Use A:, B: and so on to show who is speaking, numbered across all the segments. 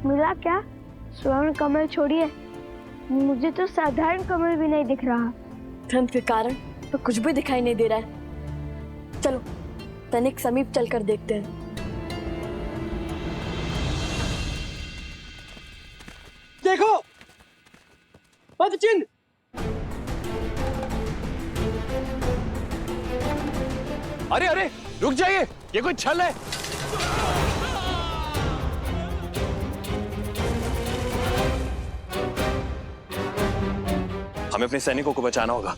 A: मिला क्या? स्वर्ण कमल छोड़िए, मुझे तो साधारण कमल भी नहीं दिख रहा।
B: ठंड के कारण तो कुछ भी दिखाई नहीं दे रहा है। चलो तनिक समीप चलकर देखते हैं।
C: देखो पद चिन्ह।
D: अरे अरे रुक जाइए, ये कोई छल है। हमें अपने सैनिकों को बचाना होगा।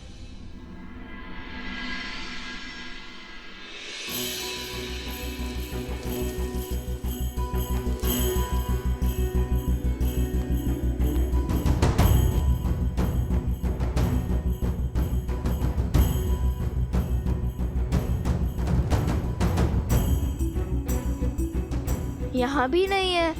A: यहाँ भी नहीं है।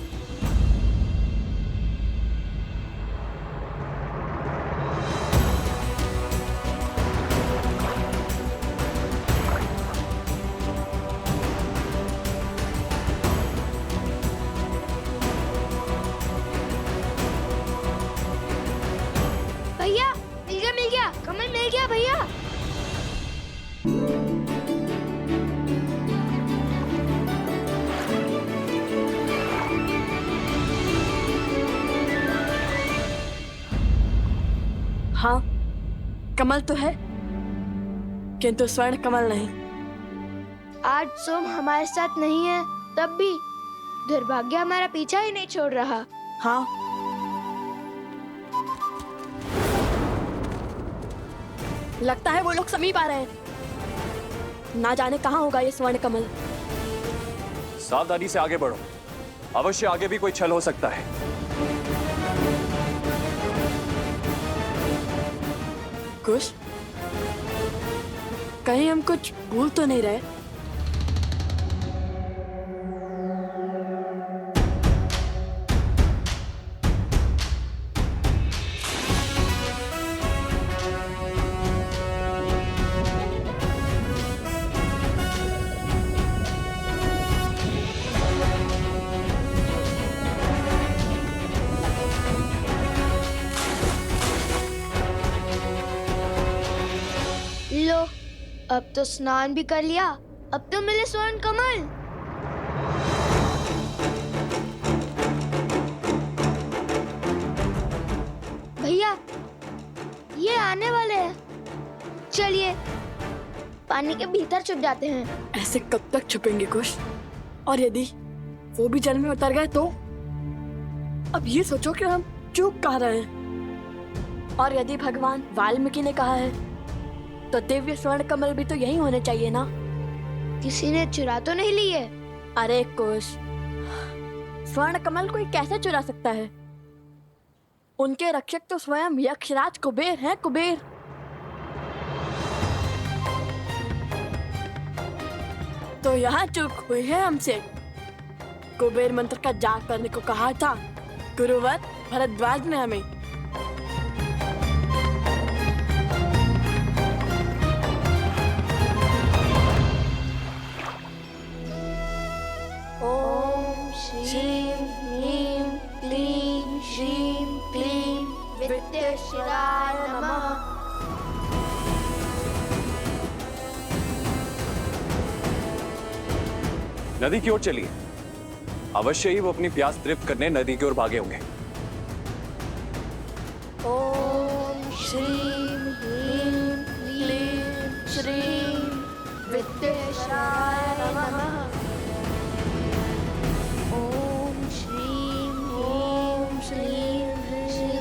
A: भैया मिल गया, कमल मिल गया भैया।
B: हाँ, कमल तो है किंतु स्वर्ण कमल नहीं।
A: आज सोम हमारे साथ नहीं है, तब भी दुर्भाग्य हमारा पीछा ही नहीं छोड़ रहा।
B: हाँ, लगता है वो लोग समीप आ रहे हैं। ना जाने कहाँ होगा ये स्वर्ण कमल।
D: सावधानी से आगे बढ़ो, अवश्य आगे भी कोई छल हो सकता है।
B: कुछ कहीं हम कुछ भूल तो नहीं रहे?
A: लो, अब तो स्नान भी कर लिया, अब तो मिले स्वर्ण कमल। भैया ये आने वाले हैं, चलिए पानी के भीतर छुप जाते हैं।
B: ऐसे कब तक छुपेंगे कुश? और यदि वो भी जल में उतर गए तो? अब ये सोचो कि हम चूक कह रहे हैं। और यदि भगवान वाल्मीकि ने कहा है तो दिव्य स्वर्ण कमल भी तो यही होने चाहिए ना?
A: किसी ने चुरा तो नहीं लिए?
B: अरे कुश, स्वर्ण कमल कोई कैसे चुरा सकता है? उनके रक्षक तो स्वयं यक्षराज कुबेर हैं, कुबेर। तो यहाँ चूक हुई है हमसे। कुबेर मंत्र का जाप करने को कहा था गुरुवर भरद्वाज ने हमें।
A: ओम श्रीं ह्रीं क्लीं श्रीं क्लीं विद्येश्वराय नमः।
D: नदी की ओर चलिए, अवश्य ही वो अपनी प्यास तृप्त करने नदी की ओर भागे होंगे।
A: ओम श्रीं ह्रीं क्लीं श्रीं विद्येश्वराय नमः। ओम श्रीं ह्रीं श्रीं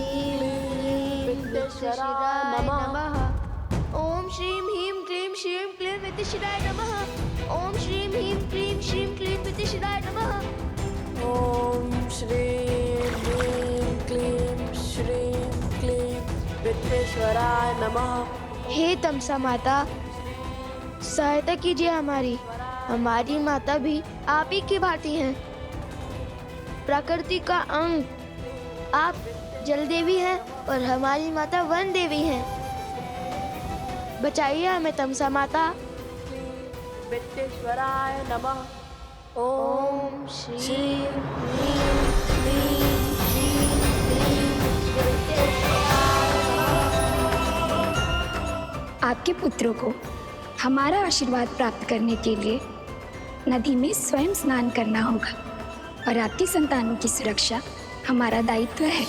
A: क्लीं विद्येश्वराय नमः। ओम श्रीं ह्रीं क्लीं श्रीं क्लीं विद्येश्वराय नमः। ओम श्रीं ह्रीं क्लीं श्रीं क्लीं विद्येश्वराय नमः।
B: ओम श्रीं ह्रीं क्लीं श्रीं क्लीं विद्येश्वराय नमः।
A: हे तमसा माता, सहायता कीजिए हमारी। हमारी माता भी आप ही की भांति हैं, प्रकृति का अंग। आप जल देवी हैं और हमारी माता वन देवी हैं। बचाइए हमें तमसा माता।
B: विद्येश्वराय नमः।
A: ओम श्री ह्रीं क्लीं
E: आपके पुत्रों को हमारा आशीर्वाद प्राप्त करने के लिए नदी में स्वयं स्नान करना होगा और आपकी संतानों की सुरक्षा हमारा दायित्व है।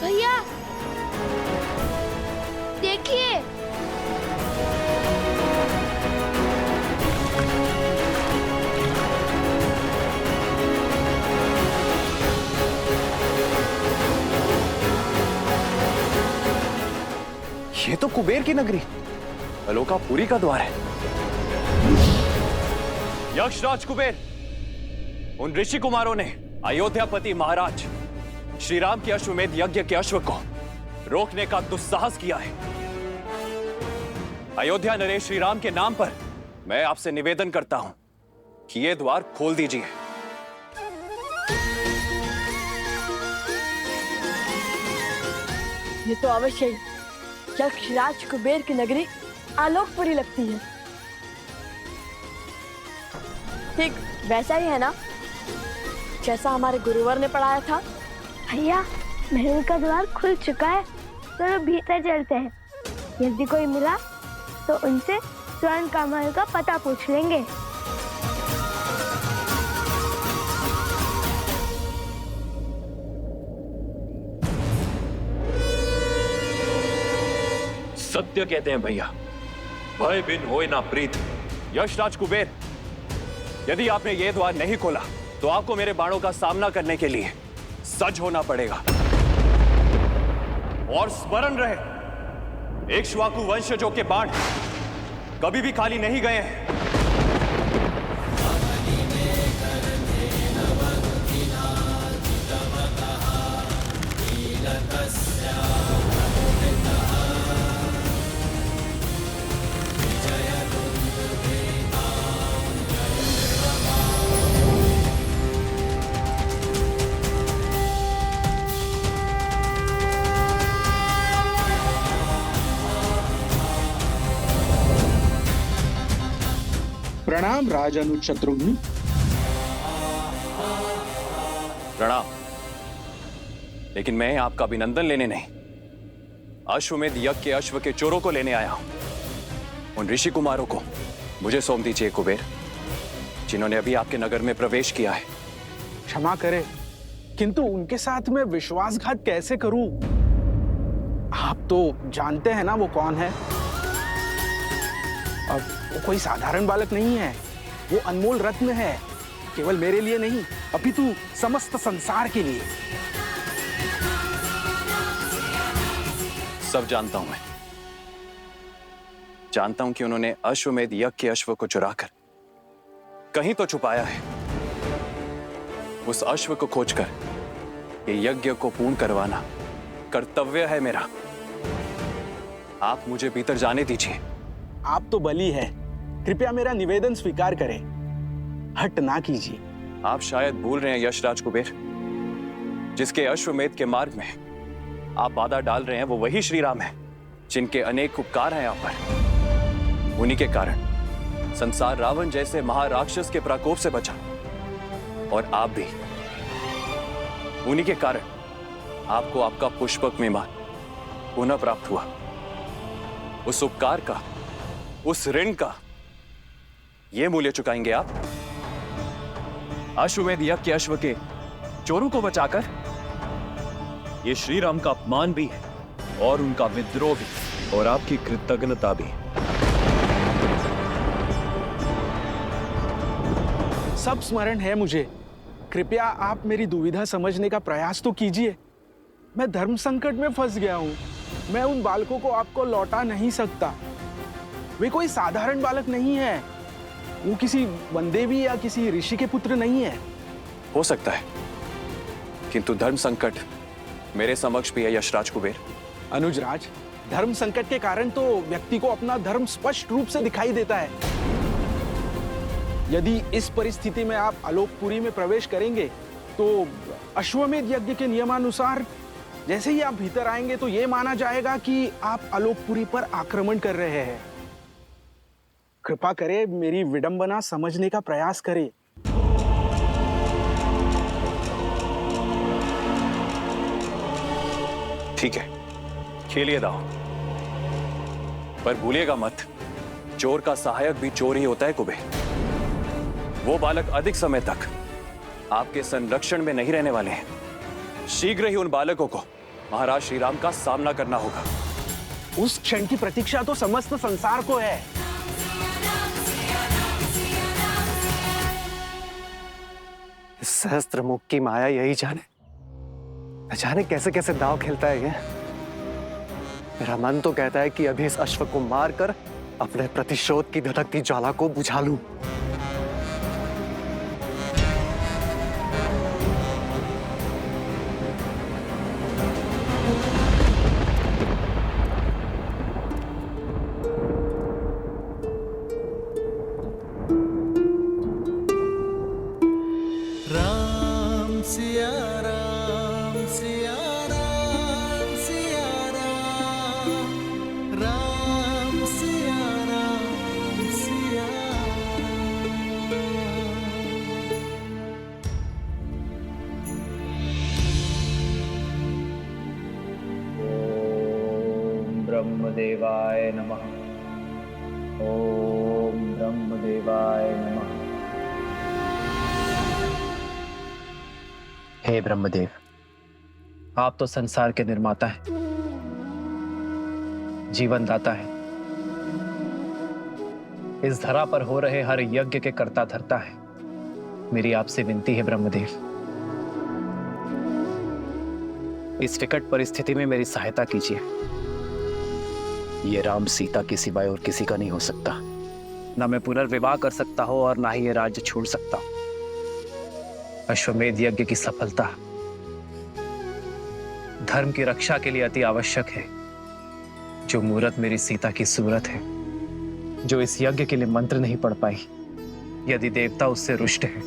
A: भैया देखिए,
D: ये तो कुबेर की नगरी, अलोकापुरी का द्वार है। यक्षराज कुबेर, उन ऋषि कुमारों ने अयोध्यापति महाराज श्री राम के अश्वमेध यज्ञ के अश्व को रोकने का दुस्साहस किया है। अयोध्या नरेश श्री राम के नाम पर मैं आपसे निवेदन करता हूं कि ये द्वार खोल दीजिए।
B: ये तो अवश्य ही यक्षराज कुबेर की नगरी आलोकपुरी लगती है। ठीक वैसा ही है ना, जैसा हमारे गुरुवर ने पढ़ाया था।
A: भैया महल का द्वार खुल चुका है, चलो भीतर चलते हैं। यदि कोई मिला तो उनसे स्वर्ण का महल का पता पूछ लेंगे।
D: सत्य कहते हैं भैया, भय बिन होए ना प्रीत। यक्षराज कुबेर, यदि आपने ये द्वार नहीं खोला तो आपको मेरे बाणों का सामना करने के लिए सज्ज होना पड़ेगा। और स्मरण रहे, इक्ष्वाकु वंशजों के बाण कभी भी खाली नहीं गए हैं।
F: प्रणाम राजानुज शत्रुघ्न।
D: प्रणाम, लेकिन मैं आपका अभिनंदन लेने नहीं, अश्वमेध यज्ञ के अश्व के चोरों को लेने आया हूं। उन ऋषि कुमारों को मुझे सौंप दीजिए कुबेर, जिन्होंने अभी आपके नगर में प्रवेश किया है।
F: क्षमा करें, किंतु उनके साथ मैं विश्वासघात कैसे करूं? आप तो जानते हैं ना वो कौन है। अब वो कोई साधारण बालक नहीं है, वो अनमोल रत्न है, केवल मेरे लिए नहीं अपितु समस्त संसार के लिए।
D: सब जानता हूं मैं, जानता हूं कि उन्होंने अश्वमेध यज्ञ के अश्व को चुराकर कहीं तो छुपाया है। उस अश्व को खोजकर ये यज्ञ को पूर्ण करवाना कर्तव्य है मेरा। आप मुझे भीतर जाने दीजिए।
F: आप तो बली है, कृपया मेरा निवेदन स्वीकार करें, हट ना कीजिए।
D: आप शायद भूल रहे हैं यशराज कुबेर, जिसके अश्वमेध के मार्ग में आप बाधा डाल रहे हैं वो वही श्री राम है, जिनके अनेक उपकार हैं आप पर। उन्हीं के कारण संसार रावण जैसे महाराक्षस के प्रकोप से बचा, और आप भी। उन्हीं के कारण आपको आपका पुष्पक विमान पुनः प्राप्त हुआ। उस उपकार का, उस ऋण का ये मूल्य चुकाएंगे आप? अश्वमेध यज्ञ के अश्व के चोरों को बचाकर? ये श्री राम का अपमान भी है और उनका विद्रोह भी, और आपकी कृतज्ञता भी।
F: सब स्मरण है मुझे, कृपया आप मेरी दुविधा समझने का प्रयास तो कीजिए। मैं धर्म संकट में फंस गया हूं, मैं उन बालकों को आपको लौटा नहीं सकता। वे कोई साधारण बालक नहीं है, वो किसी वनदेवी या किसी ऋषि के पुत्र नहीं है।
D: हो सकता है, किंतु धर्म संकट मेरे समक्ष भी है यशराज कुबेर।
F: अनुजराज, धर्म संकट के कारण तो व्यक्ति को अपना धर्म स्पष्ट रूप से दिखाई देता है। यदि इस परिस्थिति में आप आलोकपुरी में प्रवेश करेंगे तो अश्वमेध यज्ञ के नियमानुसार जैसे ही आप भीतर आएंगे तो यह माना जाएगा कि आप आलोकपुरी पर आक्रमण कर रहे हैं। कृपा करें, मेरी विडंबना समझने का प्रयास करें।
D: ठीक है, खेलिए दांव, पर भूलिएगा मत, चोर का सहायक भी चोर ही होता है कुबेर। वो बालक अधिक समय तक आपके संरक्षण में नहीं रहने वाले हैं। शीघ्र ही उन बालकों को महाराज श्री राम का सामना करना होगा।
F: उस क्षण की प्रतीक्षा तो समस्त संसार को है।
G: सहस्त्र मुख की माया यही जाने कैसे कैसे दांव खेलता है ये। मेरा मन तो कहता है कि अभी इस अश्व को मारकर अपने प्रतिशोध की धधकती ज्वाला को बुझा लूं।
H: ब्रह्मदेवाय नमः। ओम ब्रह्मदेवाय नमः। हे ब्रह्मदेव, आप तो संसार के निर्माता हैं, जीवन दाता हैं। इस धरा पर हो रहे हर यज्ञ के कर्ता धर्ता है। मेरी आपसे विनती है ब्रह्मदेव, इस विकट परिस्थिति में मेरी सहायता कीजिए। ये राम सीता के सिवाय और किसी का नहीं हो सकता। ना मैं पुनर्विवाह कर सकता हूं और ना ही ये राज्य छोड़ सकता हूं। अश्वमेध यज्ञ की सफलता धर्म की रक्षा के लिए अति आवश्यक है। जो मूरत मेरी सीता की सूरत है, जो इस यज्ञ के लिए मंत्र नहीं पढ़ पाई, यदि देवता उससे रुष्ट है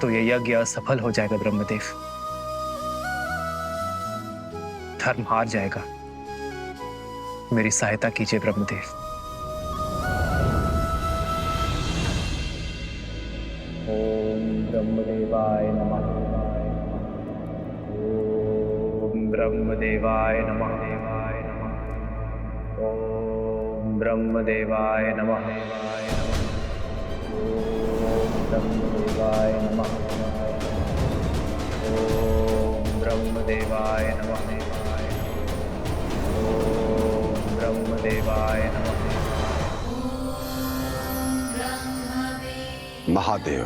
H: तो यह यज्ञ असफल हो जाएगा ब्रह्मदेव। धर्म हार जाएगा। मेरी सहायता कीजिए ब्रह्मदेव। ओम ब्रह्मदेवाय नमः। ओम ब्रह्मदेवाय नमः। ओम ब्रह्मदेवाय नमः। ओम ब्रह्मदेवाय नमः। ओम ब्रह्मदेवाय नमः। ब्रह्मदेवाय नमः।
I: महादेव,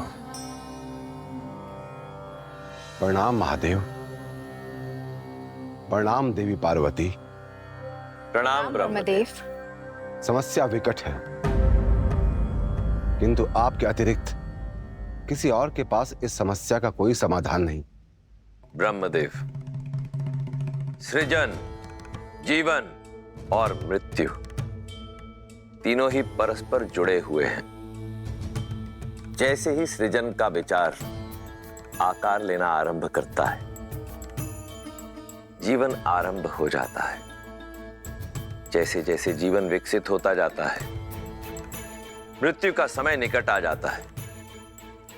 I: प्रणाम महादेव। प्रणाम देवी पार्वती।
D: प्रणाम ब्रह्मदेव।
I: समस्या विकट है, किंतु आपके अतिरिक्त किसी और के पास इस समस्या का कोई समाधान नहीं।
J: ब्रह्मदेव, सृजन, जीवन और मृत्यु तीनों ही परस्पर जुड़े हुए हैं। जैसे ही सृजन का विचार आकार लेना आरंभ करता है, जीवन आरंभ हो जाता है। जैसे जैसे जीवन विकसित होता जाता है, मृत्यु का समय निकट आ जाता है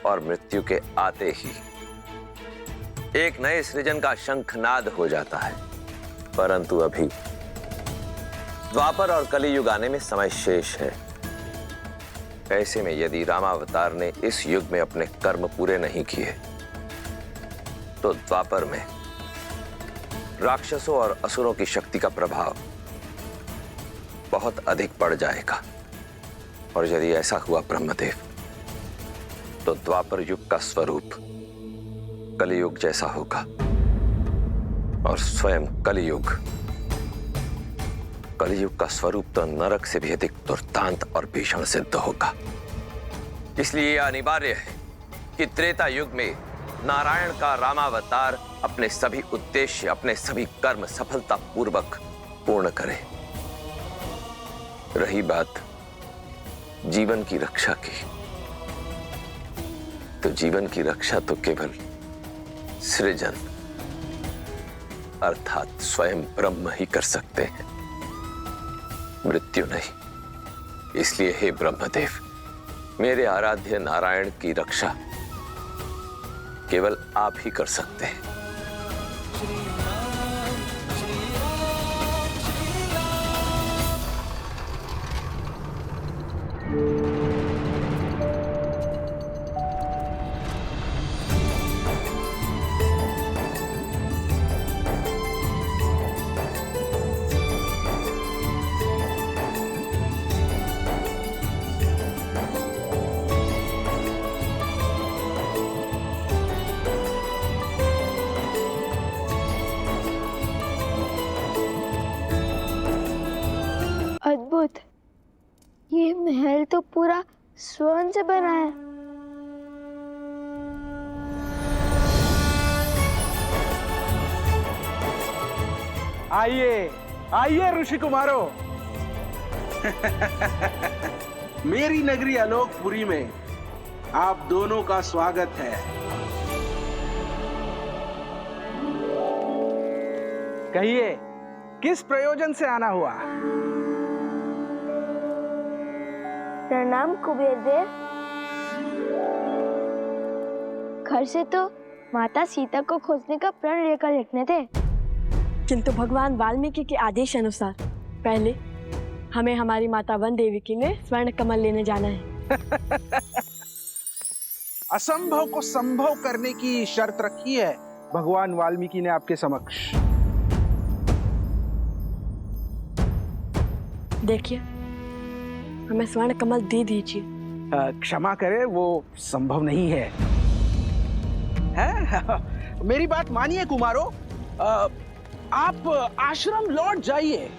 J: और मृत्यु के आते ही एक नए सृजन का शंखनाद हो जाता है। परंतु अभी द्वापर और कलियुग आने में समय शेष है। ऐसे में यदि रामावतार ने इस युग में अपने कर्म पूरे नहीं किए तो द्वापर में राक्षसों और असुरों की शक्ति का प्रभाव बहुत अधिक पड़ जाएगा। और यदि ऐसा हुआ ब्रह्मदेव, तो द्वापर युग का स्वरूप कलियुग जैसा होगा और स्वयं कलियुग का स्वरूप तो नरक से भी अधिक दुर्दांत और भीषण सिद्ध होगा। इसलिए यह अनिवार्य है कि त्रेता युग में नारायण का रामावतार अपने सभी उद्देश्य, अपने सभी कर्म सफलतापूर्वक पूर्ण करे। रही बात जीवन की रक्षा की, तो जीवन की रक्षा तो केवल सृजन अर्थात स्वयं ब्रह्म ही कर सकते हैं, मृत्यु नहीं। इसलिए हे ब्रह्मदेव, मेरे आराध्य नारायण की रक्षा केवल आप ही कर सकते हैं।
A: अद्भुत, ये महल तो पूरा स्वर्ण से बना है।
F: आइए आइए ऋषि कुमारों। मेरी नगरी आलोकपुरी में आप दोनों का स्वागत है। कहिए, किस प्रयोजन से आना हुआ?
A: प्रणाम कुबेर देव। घर से तो माता सीता को खोजने का प्रण लेकर निकले थे,
B: किंतु भगवान वाल्मीकि के आदेश अनुसार पहले हमें हमारी माता वन देवी के लिए स्वर्ण कमल लेने जाना है।
F: असंभव को संभव करने की शर्त रखी है भगवान वाल्मीकि ने आपके समक्ष।
B: देखिए, हमें स्वर्ण कमल दे दीजिए।
F: क्षमा करें, वो संभव नहीं है। मेरी बात मानिए कुमारों, आप आश्रम लौट जाइए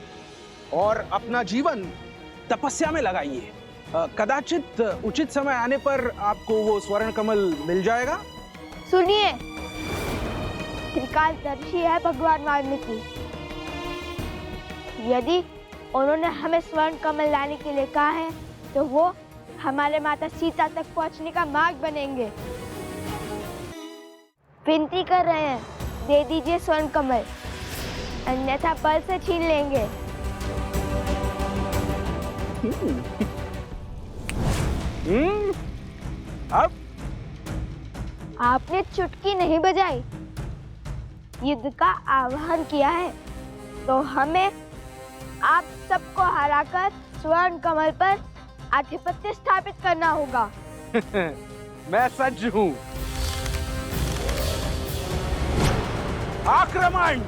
F: और अपना जीवन तपस्या में लगाइए। कदाचित उचित समय आने पर आपको वो स्वर्ण कमल मिल जाएगा।
A: सुनिए, त्रिकालदर्शी है भगवान वाल्मीकि। यदि उन्होंने हमें स्वर्ण कमल लाने के लिए कहा है, तो वो हमारे माता सीता तक पहुंचने का मार्ग बनेंगे। विनती कर रहे हैं, दे दीजिए स्वर्ण कमल, अन्यथा पल से छीन लेंगे।
F: अब
A: आपने चुटकी नहीं बजाई, युद्ध का आह्वान किया है, तो हमें आप सबको हराकर स्वर्ण कमल पर आधिपत्य स्थापित करना होगा।
F: मैं सज्ज हूं। आक्रमण!